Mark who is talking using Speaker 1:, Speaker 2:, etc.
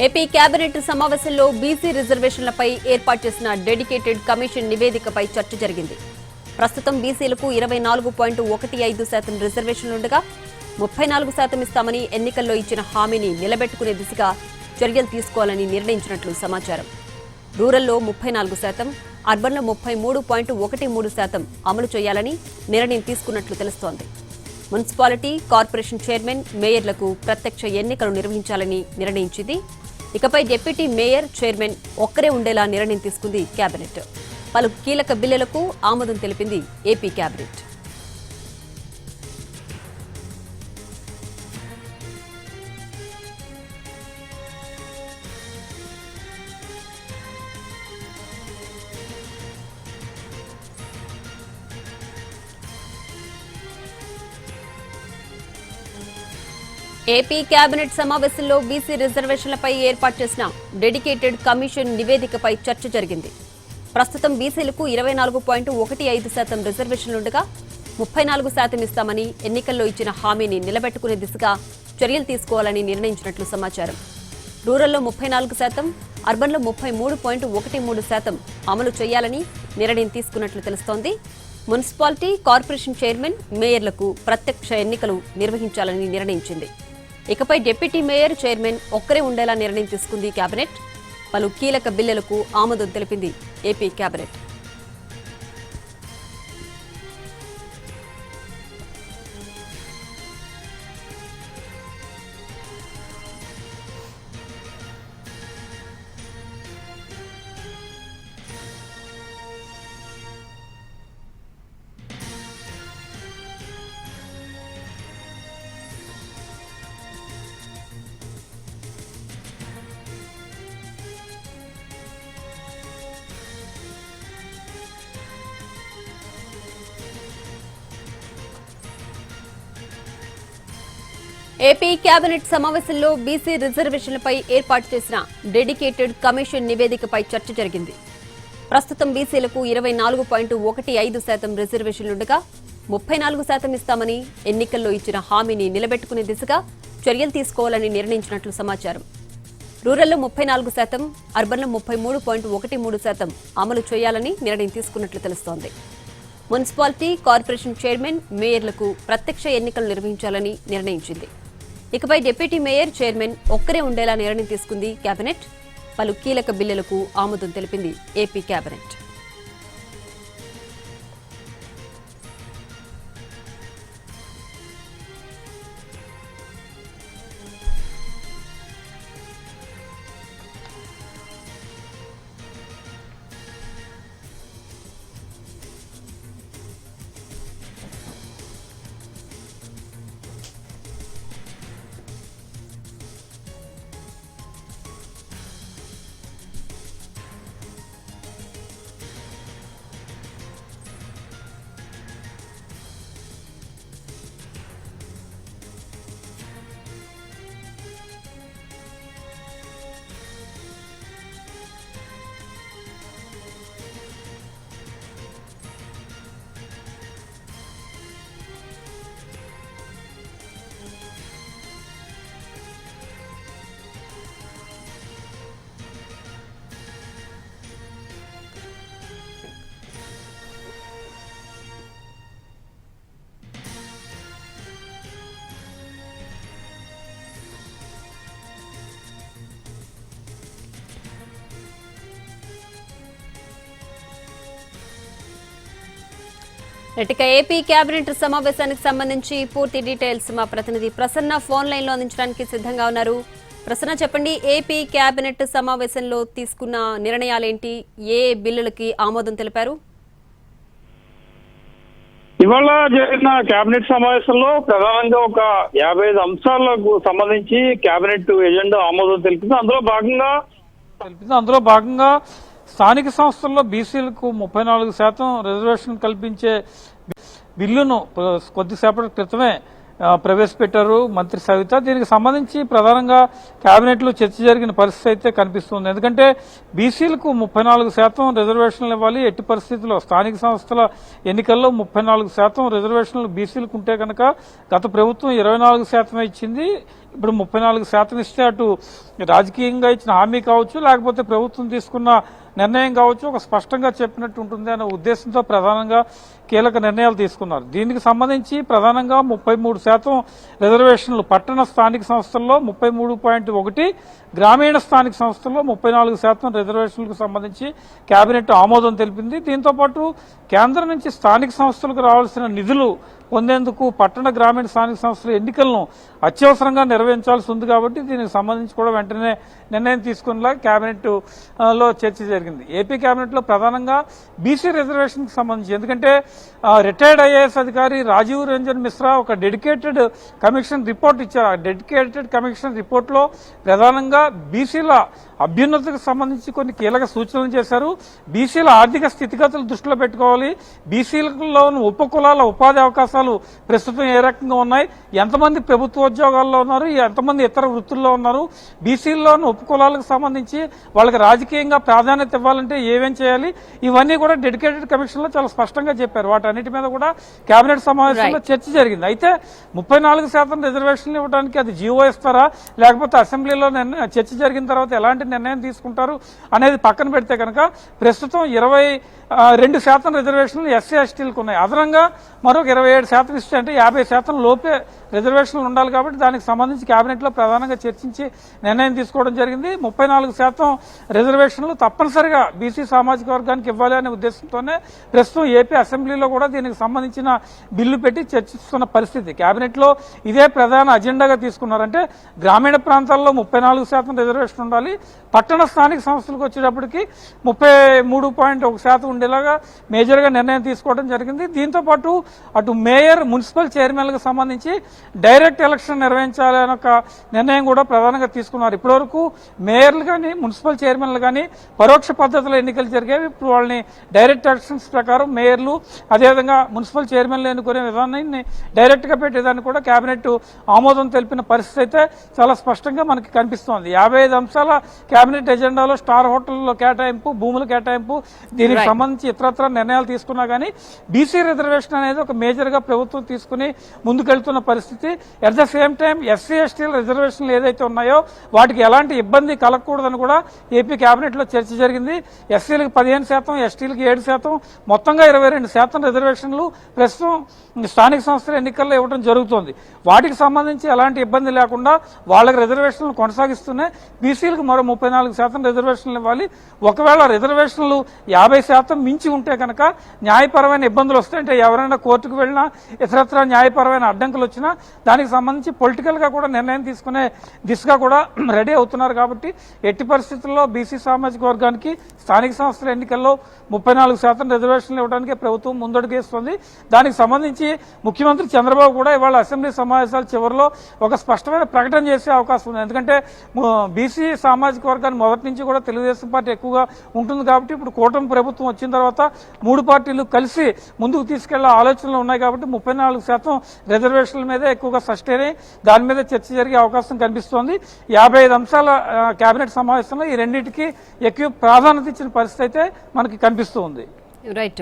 Speaker 1: AP cabinet సమావేశంలో BC రిజర్వేషన్లపై ఏర్పాటు చేసిన డెడికేటెడ్ కమిషన్ నివేదికపై చర్చ జరిగింది. ప్రస్తుతం బీసీలకు 24.15% రిజర్వేషన్లుండగా 34% ఇస్తామని ఎన్నికల్లో ఇచ్చిన హామీని నిలబెట్టుకునే దిశగా చర్యలు తీసుకోవాలని నిర్ణయించినట్లు సమాచారం. రూరల్లో 34%, అర్బన్లో 33.13% అమలు చేయాలని నిర్ణయం తీసుకున్నట్లు తెలుస్తోంది. మున్సిపాలిటీ, కార్పొరేషన్ చైర్మన్, మేయర్లకు ప్రత్యక్ష ఎన్నికలు నిర్వహించాలని నిర్ణయించింది. ఇకపై డిప్యూటీ మేయర్, చైర్మన్ ఒక్కరే ఉండేలా నిర్ణయం తీసుకుంది కేబినెట్. పలు కీలక బిల్లులకు ఆమోదం తెలిపింది ఏపీ కేబినెట్. ఏపీ కేబినెట్ సమావేశంలో బీసీ రిజర్వేషన్లపై ఏర్పాటు చేసిన డెడికేటెడ్ కమిషన్ నివేదికపై చర్చ జరిగింది. ప్రస్తుతం బీసీలకు 24.15% రిజర్వేషన్లుండగా 34% ఇస్తామని ఎన్నికల్లో ఇచ్చిన హామీని నిలబెట్టుకునే దిశగా చర్యలు తీసుకోవాలని నిర్ణయించినట్లు సమాచారం. రూరల్లో 34%, అర్బన్లో 33.13% అమలు చేయాలని నిర్ణయం తీసుకున్నట్లు తెలుస్తోంది. మున్సిపాలిటీ, కార్పొరేషన్ చైర్మన్, మేయర్లకు ప్రత్యక్ష ఎన్నికలు నిర్వహించాలని నిర్ణయించింది. ఇకపై డిప్యూటీ మేయర్, చైర్మన్ ఒక్కరే ఉండేలా నిర్ణయం తీసుకుంది కేబినెట్. పలు కీలక బిల్లులకు ఆమోదం తెలిపింది ఏపీ కేబినెట్. ఏపీ కేబినెట్ సమావేశంలో బీసీ రిజర్వేషన్లపై ఏర్పాటు చేసిన డెడికేటెడ్ కమిషన్ నివేదికపై చర్చ జరిగింది. ప్రస్తుతం బీసీలకు 24.15% రిజర్వేషన్లుండగా 34% ఇస్తామని ఎన్నికల్లో ఇచ్చిన హామీని నిలబెట్టుకునే దిశగా చర్యలు తీసుకోవాలని నిర్ణయించినట్లు సమాచారం. రూరల్లో 34%, అర్బన్లో 33.13% అమలు చేయాలని నిర్ణయం తీసుకున్నట్లు తెలుస్తోంది. మున్సిపాలిటీ, కార్పొరేషన్ చైర్మన్, మేయర్లకు ప్రత్యక్ష ఎన్నికలు నిర్వహించాలని నిర్ణయించింది. ఇకపై డిప్యూటీ మేయర్, చైర్మన్ ఒక్కరే ఉండేలా నిర్ణయం తీసుకుంది కేబినెట్. పలు కీలక బిల్లులకు ఆమోదం తెలిపింది ఏపీ కేబినెట్. ఇక ఏపీ కేబినెట్ సమావేశానికి సంబంధించి పూర్తి డీటెయిల్స్ మా ప్రతినిధి ప్రసన్న ఫోన్ లైన్ లో అందించడానికి సిద్ధంగా ఉన్నారు. ప్రసన్న, చెప్పండి, ఏపీ కేబినెట్ సమావేశంలో తీసుకున్న నిర్ణయాలేంటి? ఏ బిల్లులకి ఆమోదం తెలిపారు?
Speaker 2: ఇవాళ జరిగిన కేబినెట్ సమావేశంలో ప్రధానంగా ఒక 55 అంశాలకు సంబంధించి కేబినెట్ ఎజెండా ఆమోదం తెలిపింది.
Speaker 3: అందులో భాగంగా స్థానిక సంస్థల్లో బీసీలకు 34% రిజర్వేషన్ కల్పించే బిల్లును కొద్దిసేపటి క్రితమే ప్రవేశపెట్టారు మంత్రి సవిత. దీనికి సంబంధించి ప్రధానంగా కేబినెట్లో చర్చ జరిగిన పరిస్థితి అయితే కనిపిస్తుంది. ఎందుకంటే బీసీలకు 34% రిజర్వేషన్లు ఇవ్వాలి. ఎట్టి పరిస్థితుల్లో స్థానిక సంస్థల ఎన్నికల్లో 34% రిజర్వేషన్లు బీసీలకు ఉంటే కనుక గత ప్రభుత్వం 24% ఇచ్చింది. ఇప్పుడు 34% ఇస్తే అటు రాజకీయంగా ఇచ్చిన హామీ కావచ్చు, లేకపోతే ప్రభుత్వం తీసుకున్న నిర్ణయం కావచ్చు, ఒక స్పష్టంగా చెప్పినట్టు ఉంటుంది అనే ఉద్దేశంతో ప్రధానంగా కీలక నిర్ణయాలు తీసుకున్నారు. దీనికి సంబంధించి ప్రధానంగా 33% రిజర్వేషన్లు పట్టణ స్థానిక సంస్థల్లో 33.1, గ్రామీణ స్థానిక సంస్థల్లో 34% రిజర్వేషన్లకు సంబంధించి కేబినెట్ ఆమోదం తెలిపింది. దీంతో పాటు కేంద్రం నుంచి స్థానిక సంస్థలకు రావాల్సిన నిధులు పొందేందుకు పట్టణ గ్రామీణ స్థానిక సంస్థల ఎన్నికలను అత్యవసరంగా నిర్వహించాల్సి ఉంది. కాబట్టి దీనికి సంబంధించి కూడా వెంటనే నిర్ణయం తీసుకునేలా కేబినెట్ లో చర్చ జరిగింది. ఏపీ కేబినెట్ లో ప్రధానంగా బీసీ రిజర్వేషన్ కి సంబంధించి, ఎందుకంటే రిటైర్డ్ ఐఏఎస్ అధికారి రాజీవ్ రంజన్ మిశ్రా ఒక డెడికేటెడ్ కమిషన్ రిపోర్ట్ ఇచ్చారు. ఆ డెడికేటెడ్ కమిషన్ రిపోర్ట్ లో ప్రధానంగా బీసీల అభ్యున్నతికి సంబంధించి కొన్ని కీలక సూచనలు చేశారు. బీసీల ఆర్థిక స్థితిగతులు దృష్టిలో పెట్టుకోవాలి. బీసీలలో ఉపకులాల ఉపాధి అవకాశాలు ప్రస్తుతం ఏ రకంగా ఉన్నాయి, ఎంతమంది ప్రభుత్వ ఉద్యోగాల్లో ఉన్నారు, ఎంతమంది ఇతర వృత్తుల్లో ఉన్నారు, బీసీల్లోని ఉపకులాలకు సంబంధించి వాళ్ళకి రాజకీయంగా ప్రాధాన్యత ఇవ్వాలంటే ఏమేం చేయాలి, ఇవన్నీ కూడా డెడికేటెడ్ కమిషన్ లో చాలా స్పష్టంగా చెప్పారు. వాటన్నిటి మీద కూడా కేబినెట్ సమావేశంలో చర్చ జరిగింది. అయితే 34% రిజర్వేషన్లు ఇవ్వడానికి అది జీవో ఇస్తారా, లేకపోతే అసెంబ్లీలో చర్చ జరిగిన తర్వాత ఎలాంటి నిర్ణయం తీసుకుంటారు అనేది పక్కన పెడితే కనుక ప్రస్తుతం 22% రిజర్వేషన్లు ఎస్సీ ఎస్టీలకు ఉన్నాయి. అదనంగా మరొక 27% ఇస్తే అంటే 50% లోపే రిజర్వేషన్లు ఉండాలి. కాబట్టి దానికి సంబంధించి కేబినెట్ లో ప్రధానంగా చర్చించి నిర్ణయం తీసుకోవడం జరిగింది. 34% రిజర్వేషన్లు తప్పనిసరిగా బీసీ సామాజిక వర్గానికి ఇవ్వాలి అనే ఉద్దేశంతోనే ప్రస్తుతం ఏపీ అసెంబ్లీలో కూడా దీనికి సంబంధించిన బిల్లు పెట్టి చర్చిస్తున్న పరిస్థితి. కేబినెట్ లో ఇదే ప్రధాన అజెండాగా తీసుకున్నారంటే గ్రామీణ ప్రాంతాల్లో 34% రిజర్వేషన్ ఉండాలి. పట్టణ స్థానిక సంస్థలకు వచ్చేటప్పటికి 33.1% ఉండేలాగా మేజర్ గా నిర్ణయం తీసుకోవడం జరిగింది. దీంతో పాటు అటు మేయర్, మున్సిపల్ చైర్మన్లకు సంబంధించి డైరెక్ట్ ఎలక్షన్ నిర్వహించాలనే ఒక నిర్ణయం కూడా ప్రధానంగా తీసుకున్నారు. ఇప్పటివరకు మేయర్లు కానీ మున్సిపల్ చైర్మన్లు కానీ పరోక్ష పద్ధతిలో ఎన్నికలు జరిగేవి. ఇప్పుడు వాళ్ళని డైరెక్ట్ ఎలక్షన్స్ ప్రకారం మేయర్లు అదేవిధంగా మున్సిపల్ చైర్మన్లు ఎన్నుకునే విధానాన్ని డైరెక్ట్ గా పెట్టేదాన్ని కూడా కేబినెట్ ఆమోదం తెలిపిన పరిస్థితి అయితే చాలా స్పష్టంగా మనకి కనిపిస్తోంది. 55 అంశాల కేబినెట్ ఎజెండాలో స్టార్ హోటల్లో కేటాయింపు, భూముల కేటాయింపు, దీనికి సంబంధించి ఇతరత్ర నిర్ణయాలు తీసుకున్నా కానీ బీసీ రిజర్వేషన్ అనేది ఒక మేజర్ గా ప్రభుత్వం తీసుకుని ముందుకెళ్తున్న పరిస్థితి. At the same time SC ఎస్టీల రిజర్వేషన్లు ఏదైతే ఉన్నాయో వాటికి ఎలాంటి ఇబ్బంది కలగకూడదని కూడా ఏపీ కేబినెట్ లో చర్చ జరిగింది. ఎస్సీలకు 15%, ఎస్టీలకు 7%, మొత్తంగా 22% రిజర్వేషన్లు ప్రస్తుతం స్థానిక సంస్థల ఎన్నికల్లో ఇవ్వడం జరుగుతోంది. వాటికి సంబంధించి ఎలాంటి ఇబ్బంది లేకుండా వాళ్ళకి రిజర్వేషన్లు కొనసాగిస్తున్నాయి. బీసీలకు మరో 34% రిజర్వేషన్లు ఇవ్వాలి. ఒకవేళ రిజర్వేషన్లు 50% మించి ఉంటే కనుక న్యాయపరమైన ఇబ్బందులు వస్తాయి. అంటే ఎవరైనా కోర్టుకు వెళ్ళినా ఇతరత్ర న్యాయపరమైన అడ్డంకులు వచ్చినా దానికి సంబంధించి పొలిటికల్ గా కూడా నిర్ణయం తీసుకునే దిశగా కూడా రెడీ అవుతున్నారు. కాబట్టి ఎట్టి పరిస్థితుల్లో బీసీ సామాజిక వర్గానికి స్థానిక సంస్థల ఎన్నికల్లో 34% రిజర్వేషన్లు ఇవ్వడానికి ప్రభుత్వం ముందడుగేస్తుంది. దానికి సంబంధించి ముఖ్యమంత్రి చంద్రబాబు కూడా ఇవాళ అసెంబ్లీ సమావేశాల చివరిలో ఒక స్పష్టమైన ప్రకటన చేసే అవకాశం ఉంది. ఎందుకంటే బీసీ సామాజిక వర్గాన్ని మొదటి నుంచి కూడా తెలుగుదేశం పార్టీ ఎక్కువగా ఉంటుంది. కాబట్టి ఇప్పుడు కూటమి ప్రభుత్వం వచ్చిన తర్వాత 3 పార్టీలు కలిసి ముందుకు తీసుకెళ్లే ఆలోచనలు ఉన్నాయి. కాబట్టి 34% రిజర్వేషన్ల మీద ఎక్కువగా సస్టైన్ అయ్యి దాని మీద చర్చ జరిగే అవకాశం కనిపిస్తోంది. 55 అంశాల కేబినెట్ సమావేశంలో ఈ రెండింటికి ఎక్కువ ప్రాధాన్యత ఇచ్చిన పరిస్థితి అయితే మనకి కనిపిస్తూ ఉంది.
Speaker 1: రైట్.